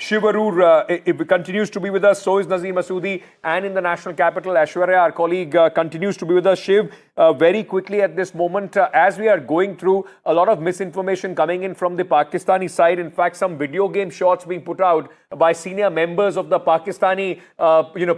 Shiv Arur it continues to be with us. So is Nazir Masoodi. And in the national capital, Aishwarya, our colleague, continues to be with us. Shiv, very quickly at this moment, as we are going through a lot of misinformation coming in from the Pakistani side. In fact, some video game shots being put out by senior members of the Pakistani,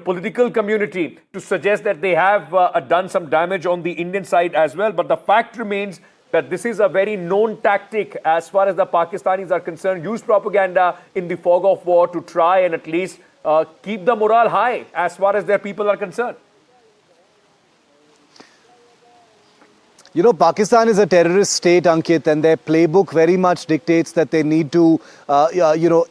political community to suggest that they have done some damage on the Indian side as well. But the fact remains that this is a very known tactic as far as the Pakistanis are concerned. Use propaganda in the fog of war to try and at least keep the morale high as far as their people are concerned. You know, Pakistan is a terrorist state, Ankit, and their playbook very much dictates that they need to,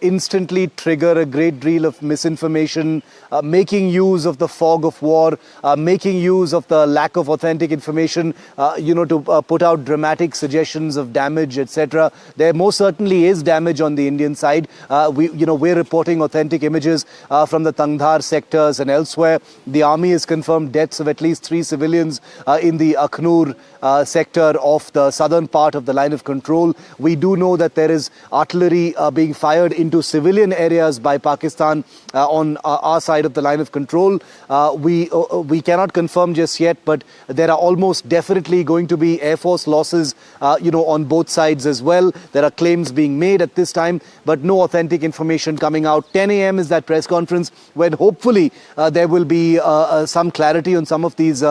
instantly trigger a great deal of misinformation, making use of the fog of war, making use of the lack of authentic information, to put out dramatic suggestions of damage, etc. There most certainly is damage on the Indian side. We're reporting authentic images from the Tangdhar sectors and elsewhere. The army has confirmed deaths of at least 3 civilians in the Akhnur sector of the southern part of the line of control. We do know that there is artillery being fired into civilian areas by Pakistan on our side of the line of control. We cannot confirm just yet, but there are almost definitely going to be Air Force losses, on both sides as well. There are claims being made at this time, but no authentic information coming out. 10 a.m. is that press conference when hopefully there will be some clarity on some of these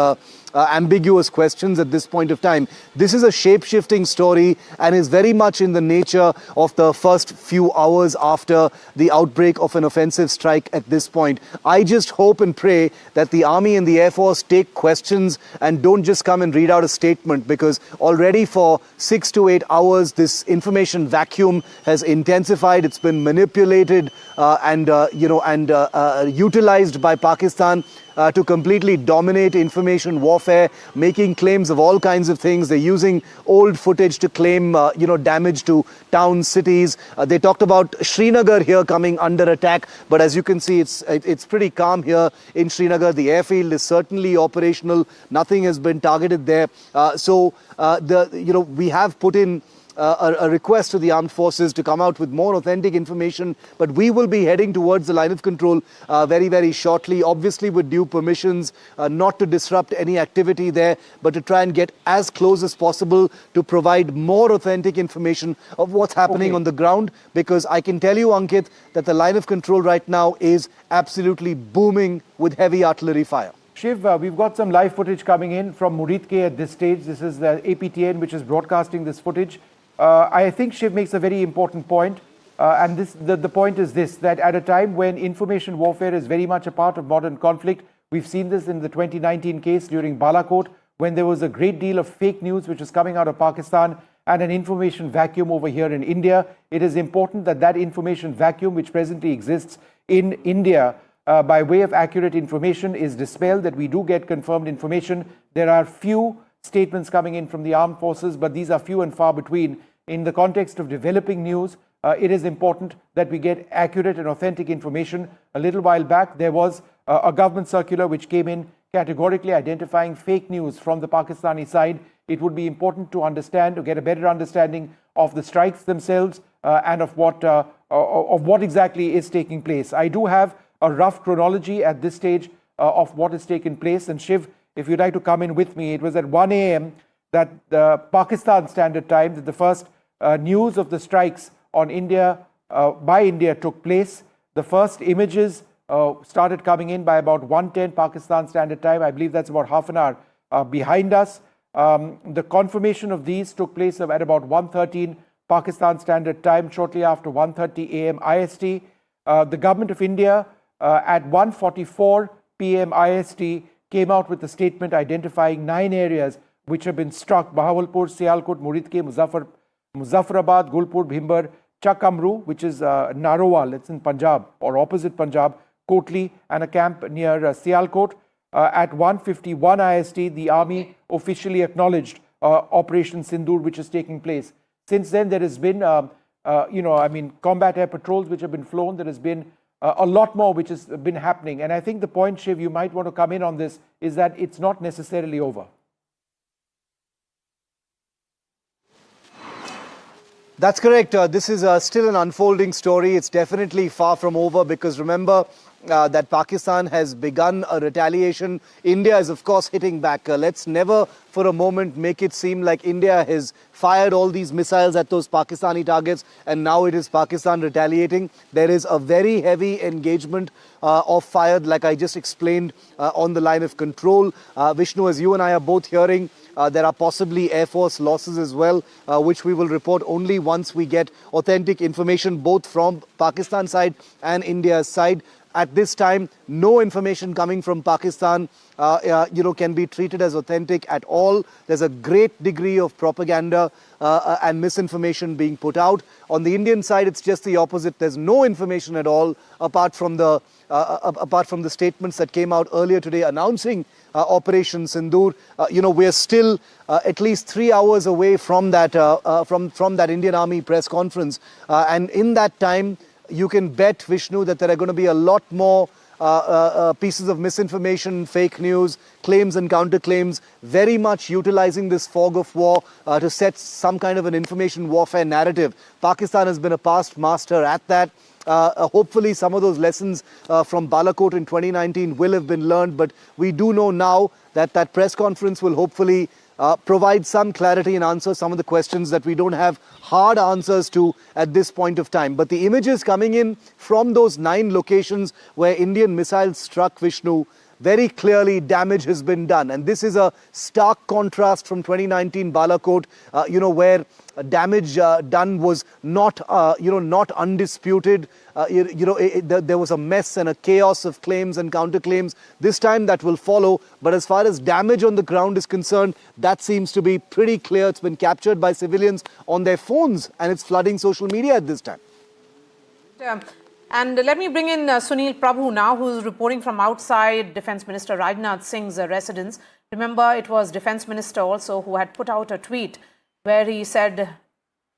ambiguous questions at this point of time. This is a shape-shifting story and is very much in the nature of the first few hours after the outbreak of an offensive strike at this point. I just hope and pray that the Army and the Air Force take questions and don't just come and read out a statement, because already for 6 to 8 hours this information vacuum has intensified. It's been manipulated and utilized by Pakistan to completely dominate information warfare, making claims of all kinds of things. They're using old footage to claim, damage to towns, cities. They talked about Srinagar here coming under attack, but as you can see, it's pretty calm here in Srinagar. The airfield is certainly operational. Nothing has been targeted there. We have put in a request to the armed forces to come out with more authentic information, but we will be heading towards the line of control very, very shortly, obviously with due permissions, not to disrupt any activity there, but to try and get as close as possible to provide more authentic information of what's happening on the ground, because I can tell you, Ankit, that the line of control right now is absolutely booming with heavy artillery fire. Shiv, we've got some live footage coming in from Muridke at this stage. This is the APTN which is broadcasting this footage. I think Shiv makes a very important point, and the point is this, that at a time when information warfare is very much a part of modern conflict, we've seen this in the 2019 case during Balakot, when there was a great deal of fake news which is coming out of Pakistan and an information vacuum over here in India. It is important that that information vacuum which presently exists in India by way of accurate information is dispelled, that we do get confirmed information. There are few statements coming in from the armed forces, but these are few and far between. In the context of developing news, it is important that we get accurate and authentic information. A little while back, there was a government circular which came in categorically identifying fake news from the Pakistani side. It would be important to understand, to get a better understanding of the strikes themselves and of what exactly is taking place. I do have a rough chronology at this stage of what has taken place. And Shiv, if you'd like to come in with me, it was at 1 a.m. that the Pakistan Standard Time that the first news of the strikes on India, by India, took place. The first images started coming in by about 1:10 Pakistan Standard Time. I believe that's about half an hour behind us. The confirmation of these took place at about 1:13 Pakistan Standard Time, shortly after 1:30 a.m. IST. The government of India at 1:44 p.m. IST came out with a statement identifying 9 areas which have been struck: Bahawalpur, Sialkot, Muridke, Muzaffarabad, Gulpur, Bhimber, Chakamru, which is Narowal, it's in Punjab or opposite Punjab, Kotli, and a camp near Sialkot. At 1:51 IST, the army officially acknowledged Operation Sindoor, which is taking place. Since then, there has been, combat air patrols which have been flown. There has been a lot more which has been happening. And I think the point, Shiv, you might want to come in on this, is that it's not necessarily over. That's correct. This is still an unfolding story. It's definitely far from over because remember that Pakistan has begun a retaliation. India is, of course, hitting back. Let's never for a moment make it seem like India has fired all these missiles at those Pakistani targets and now it is Pakistan retaliating. There is a very heavy engagement of fire, like I just explained, on the line of control. Vishnu, as you and I are both hearing, there are possibly Air Force losses as well, which we will report only once we get authentic information both from Pakistan side and India's side. At this time, no information coming from Pakistan, can be treated as authentic at all. There's a great degree of propaganda and misinformation being put out. On the Indian side, it's just the opposite. There's no information at all apart from the statements that came out earlier today announcing Operation Sindoor. We're still at least 3 hours away from that from that Indian Army press conference, and in that time, you can bet, Vishnu, that there are going to be a lot more pieces of misinformation, fake news, claims and counterclaims, very much utilizing this fog of war to set some kind of an information warfare narrative. Pakistan has been a past master at that. Hopefully some of those lessons from Balakot in 2019 will have been learned, but we do know now that that press conference will hopefully provide some clarity and answer some of the questions that we don't have hard answers to at this point of time. But the images coming in from those 9 locations where Indian missiles struck, Vishnu, very clearly damage has been done. And this is a stark contrast from 2019 Balakot, where damage done was not undisputed. There was a mess and a chaos of claims and counterclaims. This time that will follow. But as far as damage on the ground is concerned, that seems to be pretty clear. It's been captured by civilians on their phones and it's flooding social media at this time. And let me bring in Sunil Prabhu now, who's reporting from outside Defence Minister Rajnath Singh's residence. Remember, it was Defence Minister also who had put out a tweet where he said,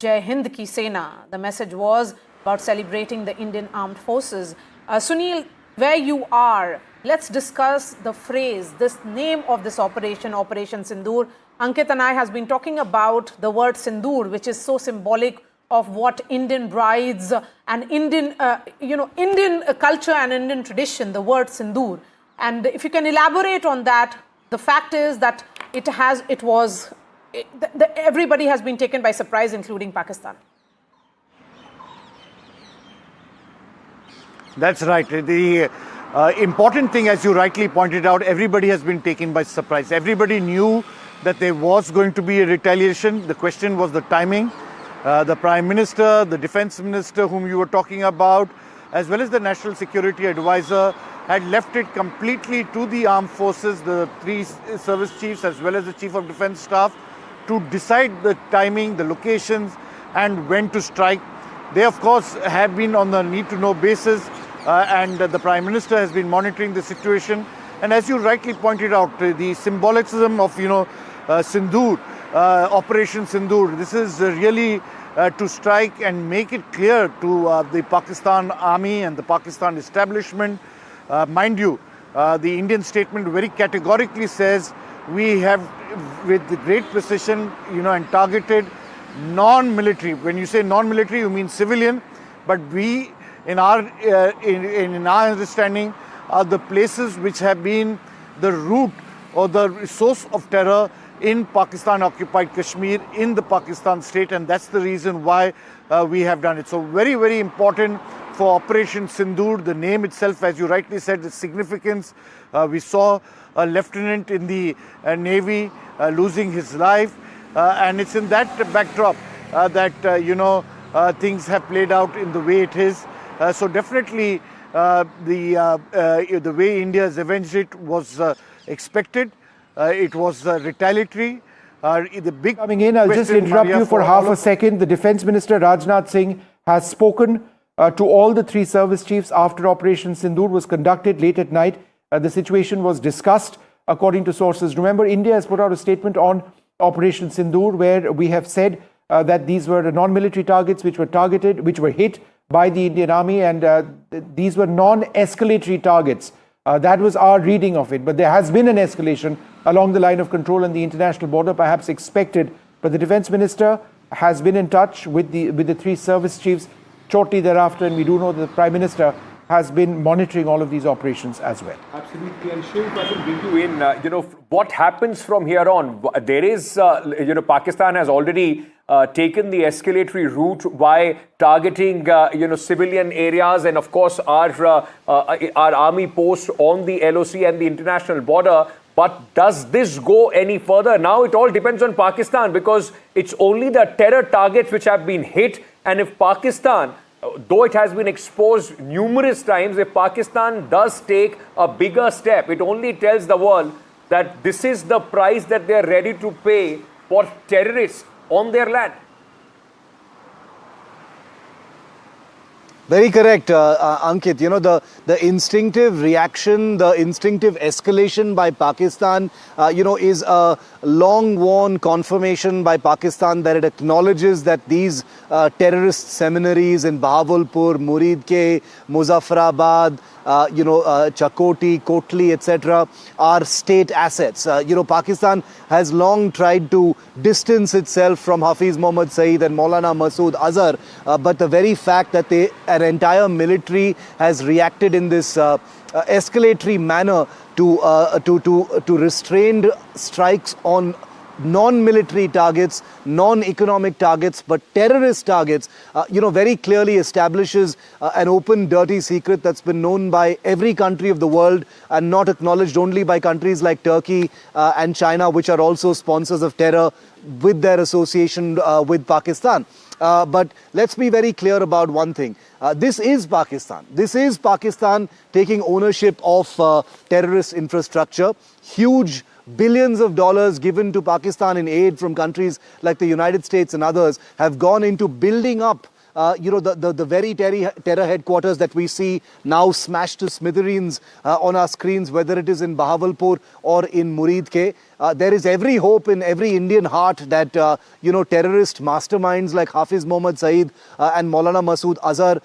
Jai Hind Ki Sena. The message was about celebrating the Indian Armed Forces. Sunil, where you are, let's discuss the phrase, this name of this operation, Operation Sindoor. Ankit and I has been talking about the word Sindoor, which is so symbolic of what Indian brides and Indian culture and Indian tradition, the word Sindoor. And if you can elaborate on that, the fact is that everybody has been taken by surprise, including Pakistan. That's right. The important thing, as you rightly pointed out, everybody has been taken by surprise. Everybody knew that there was going to be a retaliation. The question was the timing. The Prime Minister, the Defence Minister whom you were talking about, as well as the National Security Advisor, had left it completely to the armed forces, the 3 service chiefs as well as the Chief of Defence Staff, to decide the timing, the locations and when to strike. They of course have been on the need-to-know basis and the Prime Minister has been monitoring the situation. And as you rightly pointed out, the symbolism of Sindoor, Operation Sindoor, this is really to strike and make it clear to the Pakistan Army and the Pakistan establishment. Mind you, the Indian statement very categorically says we have, with great precision, and targeted non-military. When you say non-military, you mean civilian. But we, in our understanding, are the places which have been the root or the source of terror in Pakistan-Occupied Kashmir, in the Pakistan state, and that's the reason why we have done it. So very, very important for Operation Sindoor. The name itself, as you rightly said, the significance. We saw a lieutenant in the Navy losing his life, and it's in that backdrop that, things have played out in the way it is. So definitely the way India has avenged it was expected. It was retaliatory. The big coming in, I'll just interrupt you for half a second. The Defence Minister Rajnath Singh has spoken to all the 3 service chiefs after Operation Sindoor was conducted late at night. The situation was discussed according to sources. Remember, India has put out a statement on Operation Sindoor where we have said that these were non-military targets which were targeted, which were hit by the Indian Army, and these were non-escalatory targets. That was our reading of it. But there has been an escalation along the line of control on the international border, perhaps expected. But the Defence Minister has been in touch with the three service chiefs shortly thereafter, and we do know that the Prime Minister has been monitoring all of these operations as well. Absolutely. And Shiv, if I can bring you in, what happens from here on? There is, Pakistan has already taken the escalatory route by targeting, civilian areas and, of course, our army posts on the LOC and the international border. But does this go any further? Now it all depends on Pakistan, because it's only the terror targets which have been hit. And if Pakistan, though it has been exposed numerous times, if Pakistan does take a bigger step, it only tells the world that this is the price that they are ready to pay for terrorists on their land. Very correct, Ankit. The instinctive reaction, the instinctive escalation by Pakistan, is a long-worn confirmation by Pakistan that it acknowledges that these terrorist seminaries in Bahawalpur, Muridke, Muzaffarabad, Chakoti, Kotli, etc. are state assets. Pakistan has long tried to distance itself from Hafiz Mohammed Saeed and Maulana Masood Azhar, but the very fact that an entire military has reacted in this escalatory manner to restrained strikes on non-military targets, non-economic targets, but terrorist targets, very clearly establishes an open, dirty secret that's been known by every country of the world and not acknowledged only by countries like Turkey and China, which are also sponsors of terror with their association with Pakistan. But let's be very clear about one thing. This is Pakistan. This is Pakistan taking ownership of terrorist infrastructure. Huge billions of dollars given to Pakistan in aid from countries like the United States and others have gone into building up the very terror headquarters that we see now smashed to smithereens on our screens, whether it is in Bahawalpur or in Muridke. There is every hope in every Indian heart that, terrorist masterminds like Hafiz Mohammed Saeed and Maulana Masood Azhar,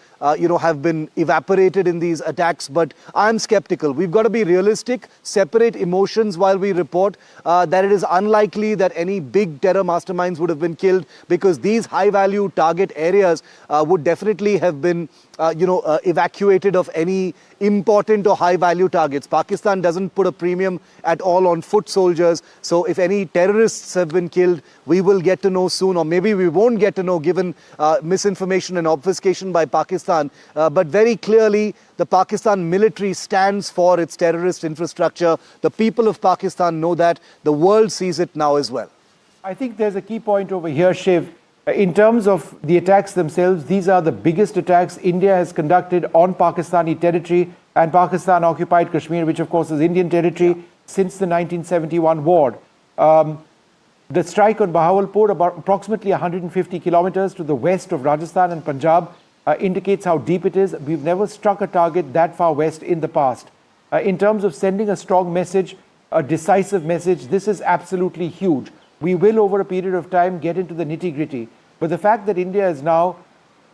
have been evaporated in these attacks. But I'm skeptical. We've got to be realistic, separate emotions while we report that it is unlikely that any big terror masterminds would have been killed, because these high-value target areas would definitely have been evacuated of any important or high-value targets. Pakistan doesn't put a premium at all on foot soldiers. So if any terrorists have been killed, we will get to know soon, or maybe we won't get to know given misinformation and obfuscation by Pakistan. But very clearly, the Pakistan military stands for its terrorist infrastructure. The people of Pakistan know that. The world sees it now as well. I think there's a key point over here, Shiv. In terms of the attacks themselves, these are the biggest attacks India has conducted on Pakistani territory and Pakistan-Occupied Kashmir, which of course is Indian territory, since the 1971 war. The strike on Bahawalpur, about approximately 150 kilometers to the west of Rajasthan and Punjab, indicates how deep it is. We've never struck a target that far west in the past. In terms of sending a strong message, a decisive message, this is absolutely huge. We will, over a period of time, get into the nitty-gritty. But the fact that India is now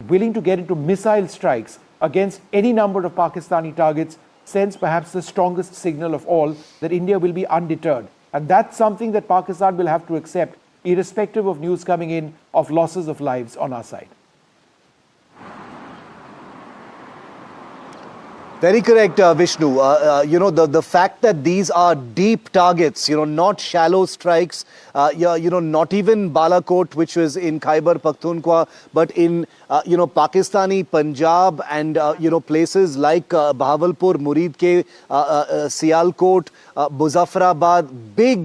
willing to get into missile strikes against any number of Pakistani targets sends perhaps the strongest signal of all that India will be undeterred. And that's something that Pakistan will have to accept, irrespective of news coming in of losses of lives on our side. Very correct, Vishnu. The fact that these are deep targets, not shallow strikes, not even Balakot, which was in Khyber Pakhtunkhwa, but in, Pakistani Punjab and, places like Bahawalpur, Muridke, Sialkot, Muzaffarabad,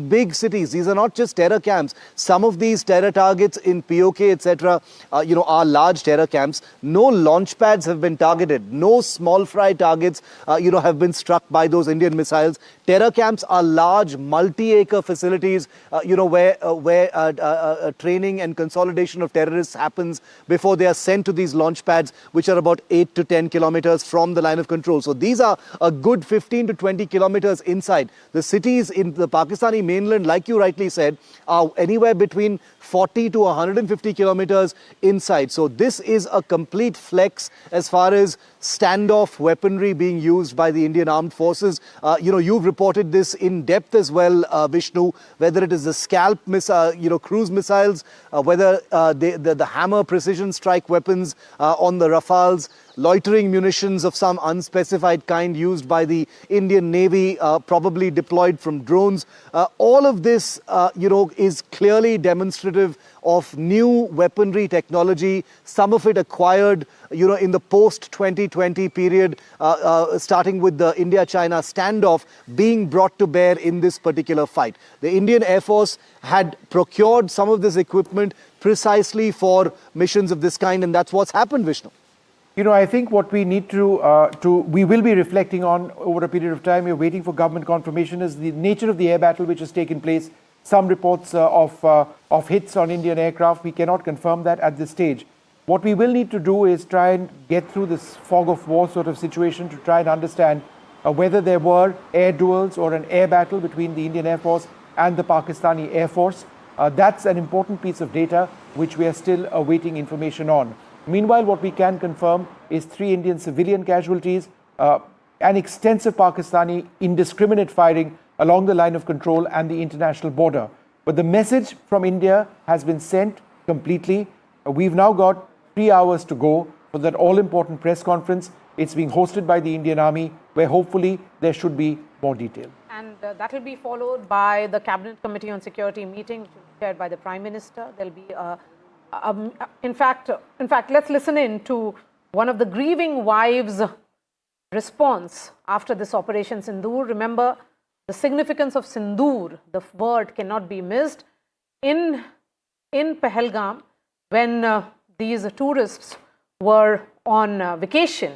big cities. These are not just terror camps. Some of these terror targets in POK, etc., are large terror camps. No launch pads have been targeted. No small fry targets have been struck by those Indian missiles. Terror camps are large, multi-acre facilities, where training and consolidation of terrorists happens before they are sent to these launch pads, which are about 8 to 10 kilometers from the line of control. So these are a good 15 to 20 kilometers inside. The cities in the Pakistani mainland, like you rightly said, are anywhere between 40 to 150 kilometers inside. So this is a complete flex as far as standoff weaponry being used by the Indian Armed Forces. You've reported this in depth as well, Vishnu, whether it is the Scalp cruise missiles, whether the Hammer precision strike weapons on the Rafales, loitering munitions of some unspecified kind used by the Indian Navy, probably deployed from drones. All of this, is clearly demonstrative of new weaponry technology, some of it acquired, in the post-2020 period, starting with the India-China standoff being brought to bear in this particular fight. The Indian Air Force had procured some of this equipment precisely for missions of this kind, and that's what's happened, Vishnu. I think what we need we will be reflecting on over a period of time, we're waiting for government confirmation, is the nature of the air battle which has taken place. Some reports of hits on Indian aircraft. We cannot confirm that at this stage. What we will need to do is try and get through this fog of war sort of situation to try and understand whether there were air duels or an air battle between the Indian Air Force and the Pakistani Air Force. That's an important piece of data which we are still awaiting information on. Meanwhile, what we can confirm is 3 Indian civilian casualties, an extensive Pakistani indiscriminate firing along the line of control and the international border. But the message from India has been sent completely. We've now got 3 hours to go for that all-important press conference. It's being hosted by the Indian Army, where hopefully there should be more detail. And that will be followed by the Cabinet Committee on Security meeting, which will be chaired by the Prime Minister. There'll be in fact, let's listen in to one of the grieving wives' response after this Operation Sindoor. Remember, the significance of Sindoor, the word cannot be missed. In Pahalgam, when these tourists were on vacation,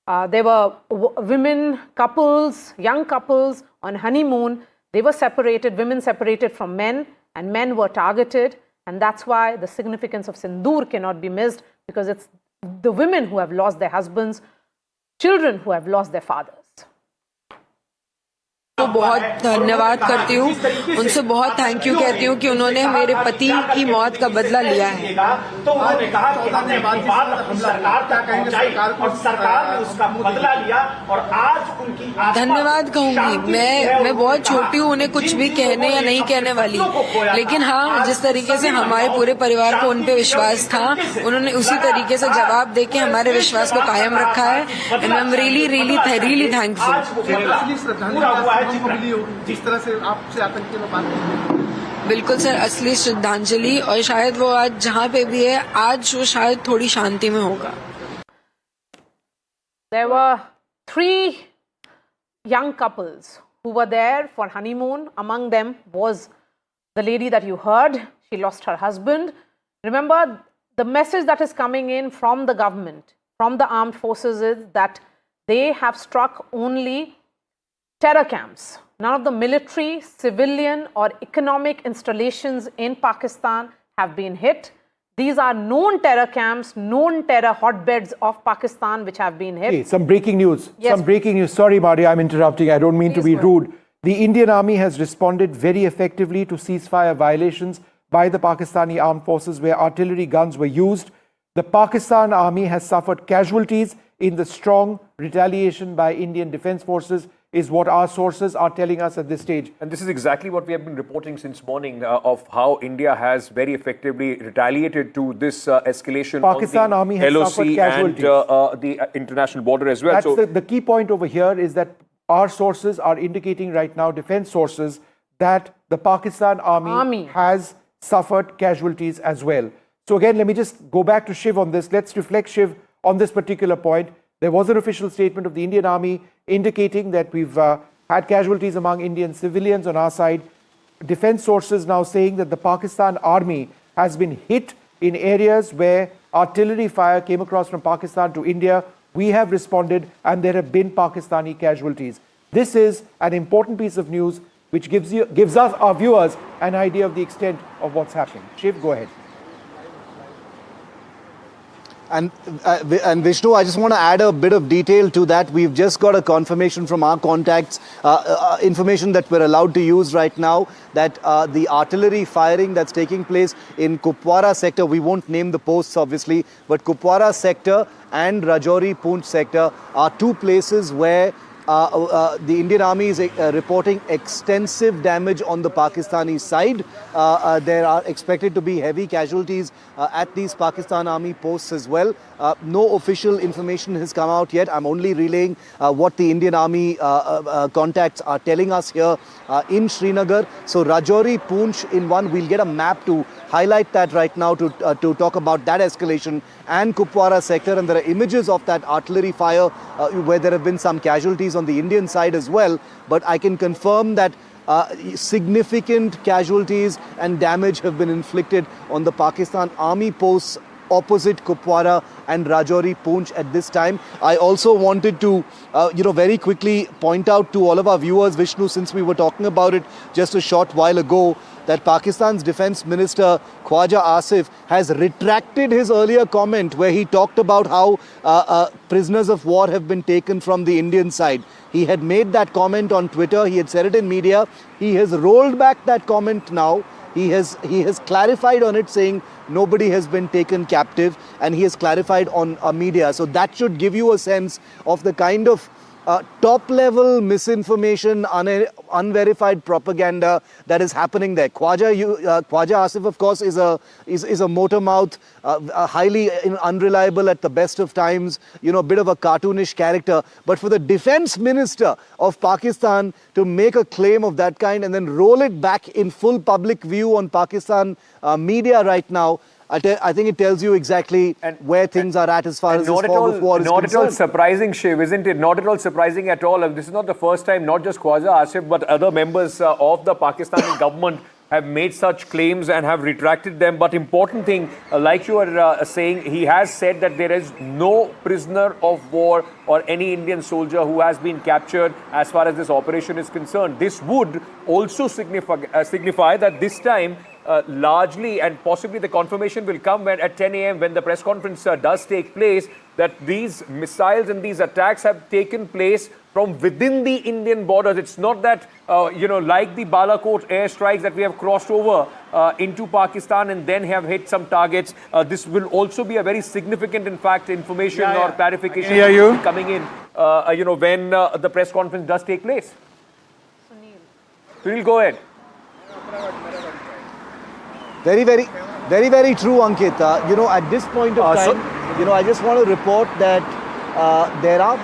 there were women, couples, young couples on honeymoon. They were separated, women separated from men, and men were targeted. And that's why the significance of Sindoor cannot be missed, because it's the women who have lost their husbands, children who have lost their fathers. तो बहुत धन्यवाद करती हूँ, उनसे बहुत thank you कहती हूँ कि उन्होंने मेरे पति की मौत का बदला लिया है। तो उन्होंने कहा कि हमने अपनी बात अपनी सरकार तक पहुंचाई और सरकार ने उसका बदला लिया और आज उनकी धन्यवाद कहूंगी। मैं बहुत छोटी हूँ, उन्हें कुछ भी कहने या नहीं कहने वाली, लेकिन हाँ, जिस तरीके से हमारे पूरे परिवार को उन पे विश्वास था, उन्होंने उसी तरीके से जवाब देके हमारे विश्वास को कायम रखा है। And I am really thankful. जिस तरह से आपसे आतंकी में बात की। बिल्कुल सर, असली श्रद्धांजलि, और शायद वो आज जहाँ पे भी है, आज वो शायद थोड़ी शांति में होगा। There were 3 young couples who were there for honeymoon. Among them was the lady that you heard. She lost her husband. Remember, the message that is coming in from the government, from the armed forces, is that they have struck only terror camps. None of the military, civilian or economic installations in Pakistan have been hit. These are known terror camps, known terror hotbeds of Pakistan which have been hit. Hey, some breaking news. Yes. Some breaking news. Sorry, Maria, I'm interrupting. I don't mean to be Please go rude. The Indian Army has responded very effectively to ceasefire violations by the Pakistani armed forces where artillery guns were used. The Pakistan Army has suffered casualties in the strong retaliation by Indian Defence Forces, is what our sources are telling us at this stage. And this is exactly what we have been reporting since morning of how India has very effectively retaliated to this escalation Pakistan on Army the has LOC suffered and casualties. the international border as well. That's So the key point over here is that our sources are indicating right now, defense sources, that the Pakistan Army has suffered casualties as well. So again, let me just go back to Shiv on this. Let's reflect, Shiv, on this particular point. There was an official statement of the Indian Army indicating that we've had casualties among Indian civilians on our side. Defense sources now saying that the Pakistan Army has been hit in areas where artillery fire came across from Pakistan to India. We have responded and there have been Pakistani casualties. This is an important piece of news which gives us, our viewers, an idea of the extent of what's happening. Shiv, go ahead. And Vishnu, I just want to add a bit of detail to that. We've just got a confirmation from our contacts, information that we're allowed to use right now, that the artillery firing that's taking place in Kupwara sector, we won't name the posts obviously, but Kupwara sector and Rajouri-Poonch sector are two places where the Indian Army is reporting extensive damage on the Pakistani side. There are expected to be heavy casualties at these Pakistan Army posts as well. No official information has come out yet. I'm only relaying what the Indian Army contacts are telling us here in Srinagar. So Rajouri, Poonch in one, we'll get a map to highlight that right now to talk about that escalation, and Kupwara sector, and there are images of that artillery fire where there have been some casualties on the Indian side as well. But I can confirm that significant casualties and damage have been inflicted on the Pakistan Army posts opposite Kupwara and Rajouri-Poonch at this time. I also wanted to, very quickly point out to all of our viewers, Vishnu, since we were talking about it just a short while ago, that Pakistan's Defence Minister Khwaja Asif has retracted his earlier comment where he talked about how prisoners of war have been taken from the Indian side. He had made that comment on Twitter. He had said it in media. He has rolled back that comment now. He has clarified on it, saying nobody has been taken captive, and he has clarified on media. So that should give you a sense of the kind of top-level misinformation, unverified propaganda that is happening there. Khwaja Asif, of course, is a motor mouth, highly unreliable at the best of times, a bit of a cartoonish character. But for the Defence Minister of Pakistan to make a claim of that kind and then roll it back in full public view on Pakistan media right now, I think it tells you exactly where things are at as far as this form of war is concerned. Not at all surprising, Shiv, isn't it? Not at all surprising at all. This is not the first time, not just Khwaja Asif, but other members of the Pakistani government have made such claims and have retracted them. But important thing, like you are saying, he has said that there is no prisoner of war or any Indian soldier who has been captured as far as this operation is concerned. This would also signify that this time, largely, and possibly the confirmation will come when at 10 a.m. when the press conference does take place, that these missiles and these attacks have taken place from within the Indian borders. It's not that, like the Balakot airstrikes that we have crossed over into Pakistan and then have hit some targets. This will also be a very significant, in fact, information or clarification coming in, when the press conference does take place. Sunil, go ahead. Very, very true, Ankit. At this point of time, I just want to report that there are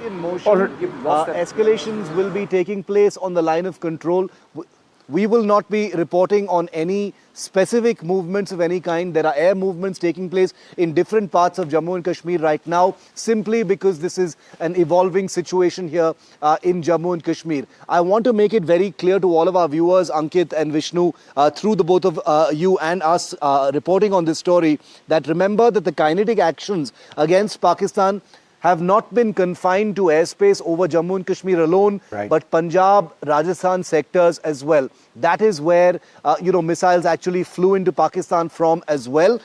in motion. Escalations will be taking place on the line of control. We will not be reporting on any specific movements of any kind. There are air movements taking place in different parts of Jammu and Kashmir right now, simply because this is an evolving situation here in Jammu and Kashmir. I want to make it very clear to all of our viewers, Ankit and Vishnu, through the both of you and us reporting on this story, that remember that the kinetic actions against Pakistan have not been confined to airspace over Jammu and Kashmir alone, but Punjab, Rajasthan sectors as well. That is where, missiles actually flew into Pakistan from as well.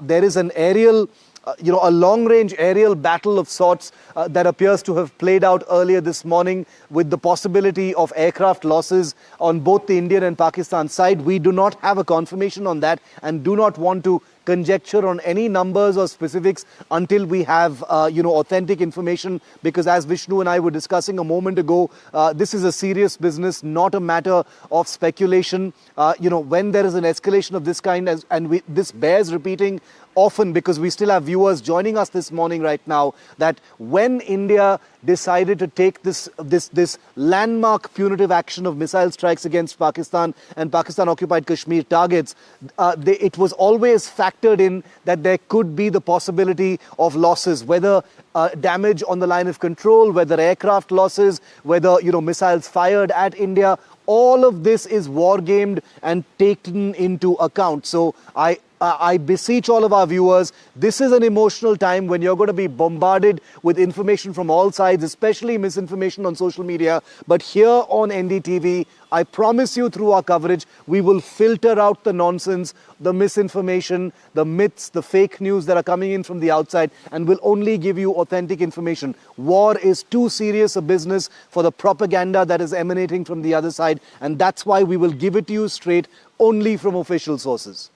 There is an aerial, a long-range aerial battle of sorts that appears to have played out earlier this morning, with the possibility of aircraft losses on both the Indian and Pakistan side. We do not have a confirmation on that and do not want to conjecture on any numbers or specifics until we have, authentic information, because as Vishnu and I were discussing a moment ago, this is a serious business, not a matter of speculation. When there is an escalation of this kind, this bears repeating often, because we still have viewers joining us this morning right now, that when India decided to take this landmark punitive action of missile strikes against Pakistan and Pakistan-occupied Kashmir targets, it was always factored in that there could be the possibility of losses, whether damage on the line of control, whether aircraft losses, whether missiles fired at India. All of this is war-gamed and taken into account. So I I beseech all of our viewers, this is an emotional time when you're going to be bombarded with information from all sides, especially misinformation on social media. But here on NDTV, I promise you through our coverage, we will filter out the nonsense, the misinformation, the myths, the fake news that are coming in from the outside, and will only give you authentic information. War is too serious a business for the propaganda that is emanating from the other side, and that's why we will give it to you straight, only from official sources.